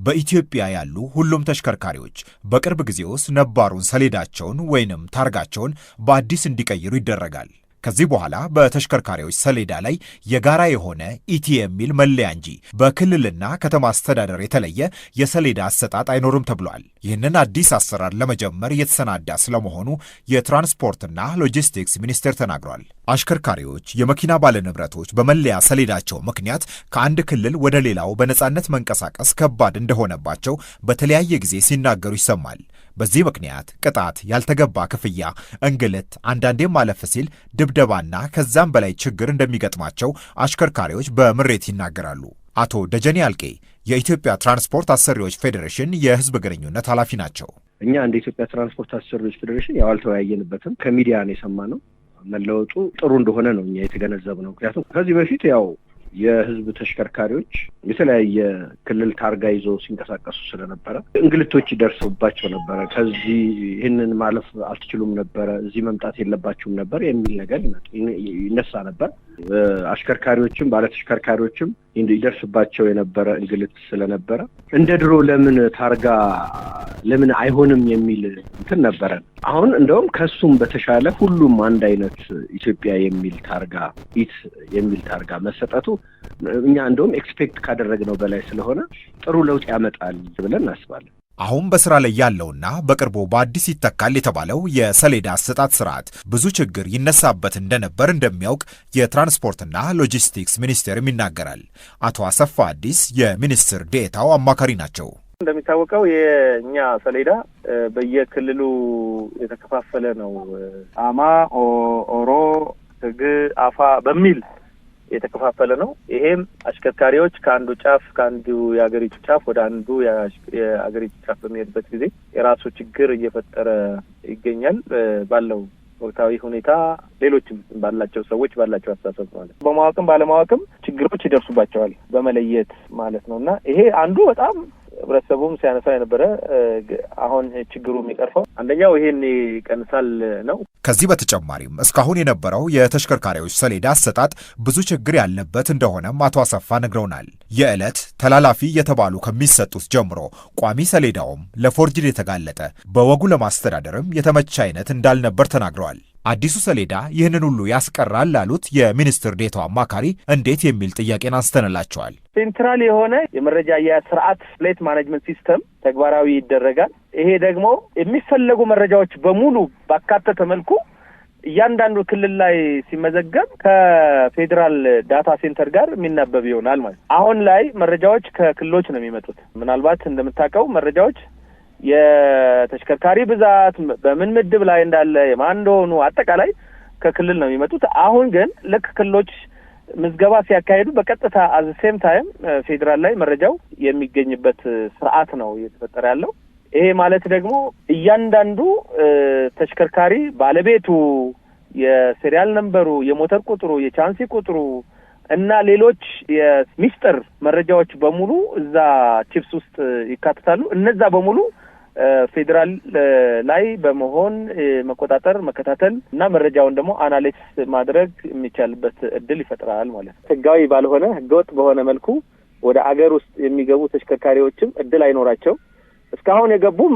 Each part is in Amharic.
በኢትዮጵያ ያሉ ሁሉም ተሽከርካሪዎች በቅርብ ጊዜ ውስጥ ነባሩን ሰሌዳቸውን ወይንም ታርጋቸውን በአዲስ እንዲቀይሩ ይደረጋል። ከዚህ በኋላ በተሽከርካሪዎች ሰሌዳ ላይ የጋራ የሆነ ኢቲ የሚል መለያ እንጂ በክልልና ከተማ አስተዳደር የተለየ የሰሌዳ አሰጣጥ አይኖርም ተብሏል። ይህንን አዲስ አሰራር ለመጀመር እየተሰናዳ ስለመሆኑ የትራንስፖርትና ሎጂስቲክስ ሚኒስቴር ተናግሯል። አሽከርካሪዎች፣ የመኪና ባለንብረቶች በመለያ ሰሌዳቸው ምክንያት ከአንድ ክልል ወደ ሌላው በነጻነት መንቀሳቀስ ከባድ እንደሆነባቸው በተለያየ ጊዜ ሲናገሩ ይሰማል። በዚህ ምክንያት ቅጣት፣ ያልተገባ ክፍያ፣ እንግልት፣ አንዳንዴም ማለፍ ሲል ድብደባና ከዛም በላይ ችግር እንደሚገጥማቸው አሽከርካሪዎች በምሬት ይናገራሉ። አቶ ደጀኔ አልቄ የኢትዮጵያ ትራንስፖርት አሰሪዎች ፌዴሬሽን የሕዝብ ግንኙነት ኃላፊ ናቸው። እኛ እንደ ኢትዮጵያ ትራንስፖርት አሰሪዎች ፌዴሬሽን ያው አልተወያየንበትም። ከሚዲያ ነው የሰማነው። መለወጡ ጥሩ እንደሆነ ነው እኛ የተገነዘብነው። ምክንያቱም ከዚህ በፊት ያው የህዝብ ተሽከርካሪዎች የተለያየ ክልል ታርጋ ይዘው ሲንቀሳቀሱ ስለነበረ እንግልቶች ይደርሱባቸው ነበረ። ከዚህ ይህንን ማለፍ አልትችሉም ነበረ፣ እዚህ መምጣት የለባችሁም ነበር የሚል ነገር ይነሳ ነበር። አሽከርካሪዎችም ባለተሽከርካሪዎችም ይደርስባቸው የነበረ እንግልት ስለነበረ እንደ ድሮ ለምን ታርጋ ለምን አይሆንም የሚል እንትን ነበረ። አሁን እንደውም ከሱም በተሻለ ሁሉም አንድ አይነት ኢትዮጵያ የሚል ታርጋ ኢት የሚል ታርጋ መሰጠቱ እኛ እንደውም ኤክስፔክት ካደረግነው በላይ ስለሆነ ጥሩ ለውጥ ያመጣል ብለን እናስባለን። አሁን በስራ ላይ ያለውና በቅርቡ በአዲስ ይተካል የተባለው የሰሌዳ አሰጣጥ ስርዓት ብዙ ችግር ይነሳበት እንደነበር እንደሚያውቅ የትራንስፖርትና ሎጂስቲክስ ሚኒስቴርም ይናገራል። አቶ አሰፋ አዲስ የሚኒስትር ዴኤታው አማካሪ ናቸው። እንደሚታወቀው የኛ ሰሌዳ በየክልሉ የተከፋፈለ ነው። አማ፣ ኦሮ፣ ትግ፣ አፋ በሚል የተከፋፈለ ነው። ይሄም አሽከርካሪዎች ከአንዱ ጫፍ ከአንዱ የሀገሪቱ ጫፍ ወደ አንዱ የሀገሪቱ ጫፍ በሚሄድበት ጊዜ የራሱ ችግር እየፈጠረ ይገኛል። ባለው ወቅታዊ ሁኔታ ሌሎችም ባላቸው ሰዎች ባላቸው አስተሳሰብ ማለት በማወቅም ባለማወቅም ችግሮች ይደርሱባቸዋል በመለየት ማለት ነውና ይሄ አንዱ በጣም ህብረተሰቡም ሲያነሳ የነበረ አሁን ችግሩ የሚቀርፈው አንደኛው ይሄን ይቀንሳል ነው። ከዚህ በተጨማሪም እስካሁን የነበረው የተሽከርካሪዎች ሰሌዳ አሰጣጥ ብዙ ችግር ያለበት እንደሆነም አቶ አሰፋ ነግረውናል። የዕለት ተላላፊ የተባሉ ከሚሰጡት ጀምሮ ቋሚ ሰሌዳውም ለፎርጅድ የተጋለጠ በወጉ ለማስተዳደርም የተመቸ አይነት እንዳልነበር ተናግረዋል። አዲሱ ሰሌዳ ይህንን ሁሉ ያስቀራል ላሉት የሚኒስትር ዴኤታው አማካሪ እንዴት የሚል ጥያቄን አንስተንላቸዋል። ሴንትራል የሆነ የመረጃ አያያዝ ስርዓት ፍሌት ማኔጅመንት ሲስተም ተግባራዊ ይደረጋል። ይሄ ደግሞ የሚፈለጉ መረጃዎች በሙሉ ባካተተ መልኩ እያንዳንዱ ክልል ላይ ሲመዘገብ ከፌዴራል ዳታ ሴንተር ጋር የሚናበብ ይሆናል ማለት። አሁን ላይ መረጃዎች ከክልሎች ነው የሚመጡት። ምናልባት እንደምታውቀው መረጃዎች የተሽከርካሪ ብዛት በምን ምድብ ላይ እንዳለ የማን እንደሆኑ አጠቃላይ ከክልል ነው የሚመጡት። አሁን ግን ልክ ክልሎች ምዝገባ ሲያካሂዱ በቀጥታ አት ዘ ሴም ታይም ፌዴራል ላይ መረጃው የሚገኝበት ስርዓት ነው እየተፈጠረ ያለው። ይሄ ማለት ደግሞ እያንዳንዱ ተሽከርካሪ ባለቤቱ፣ የሴሪያል ነምበሩ፣ የሞተር ቁጥሩ፣ የቻንሲ ቁጥሩ እና ሌሎች የሚስጥር መረጃዎች በሙሉ እዛ ቺፕስ ውስጥ ይካተታሉ። እነዛ በሙሉ ፌዴራል ላይ በመሆን መቆጣጠር፣ መከታተል እና መረጃውን ደግሞ አናሊሲስ ማድረግ የሚቻልበት እድል ይፈጥራል ማለት ነው። ህጋዊ ባልሆነ ህገወጥ በሆነ መልኩ ወደ አገር ውስጥ የሚገቡ ተሽከርካሪዎችም እድል አይኖራቸው። እስካሁን የገቡም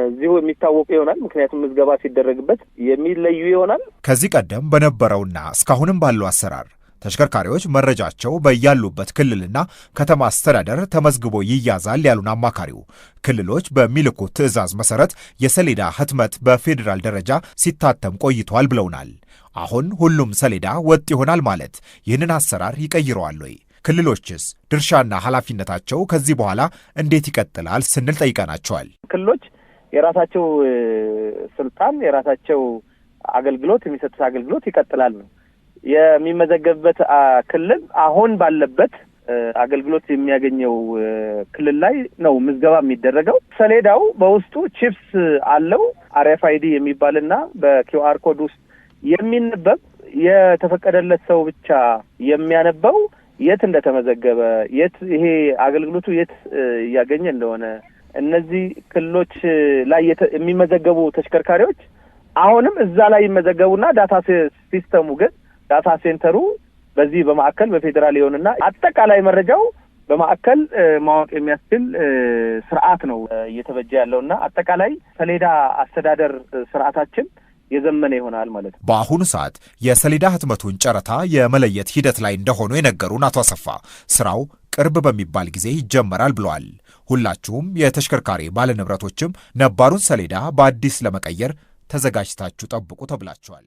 እዚሁ የሚታወቁ ይሆናል። ምክንያቱም ምዝገባ ሲደረግበት የሚለዩ ይሆናል። ከዚህ ቀደም በነበረውና እስካሁንም ባለው አሰራር ተሽከርካሪዎች መረጃቸው በያሉበት ክልልና ከተማ አስተዳደር ተመዝግቦ ይያዛል ያሉን አማካሪው፣ ክልሎች በሚልኩት ትዕዛዝ መሰረት የሰሌዳ ህትመት በፌዴራል ደረጃ ሲታተም ቆይቷል ብለውናል። አሁን ሁሉም ሰሌዳ ወጥ ይሆናል ማለት ይህንን አሰራር ይቀይረዋል ወይ? ክልሎችስ ድርሻና ኃላፊነታቸው ከዚህ በኋላ እንዴት ይቀጥላል ስንል ጠይቀናቸዋል። ክልሎች የራሳቸው ስልጣን፣ የራሳቸው አገልግሎት፣ የሚሰጡት አገልግሎት ይቀጥላል ነው። የሚመዘገብበት ክልል አሁን ባለበት አገልግሎት የሚያገኘው ክልል ላይ ነው ምዝገባ የሚደረገው። ሰሌዳው በውስጡ ቺፕስ አለው RFID የሚባልና በQR ኮድ ውስጥ የሚነበብ የተፈቀደለት ሰው ብቻ የሚያነበው የት እንደተመዘገበ፣ የት ይሄ አገልግሎቱ የት ያገኘ እንደሆነ እነዚህ ክልሎች ላይ የሚመዘገቡ ተሽከርካሪዎች አሁንም እዛ ላይ ይመዘገቡና ዳታ ሲስተሙ ግን ዳታ ሴንተሩ በዚህ በማዕከል በፌዴራል ይሆንና አጠቃላይ መረጃው በማዕከል ማወቅ የሚያስችል ስርዓት ነው እየተበጀ ያለውና አጠቃላይ ሰሌዳ አስተዳደር ስርዓታችን የዘመነ ይሆናል ማለት ነው። በአሁኑ ሰዓት የሰሌዳ ህትመቱን ጨረታ የመለየት ሂደት ላይ እንደሆኑ የነገሩን አቶ አሰፋ ስራው ቅርብ በሚባል ጊዜ ይጀመራል ብለዋል። ሁላችሁም የተሽከርካሪ ባለንብረቶችም ነባሩን ሰሌዳ በአዲስ ለመቀየር ተዘጋጅታችሁ ጠብቁ ተብላችኋል።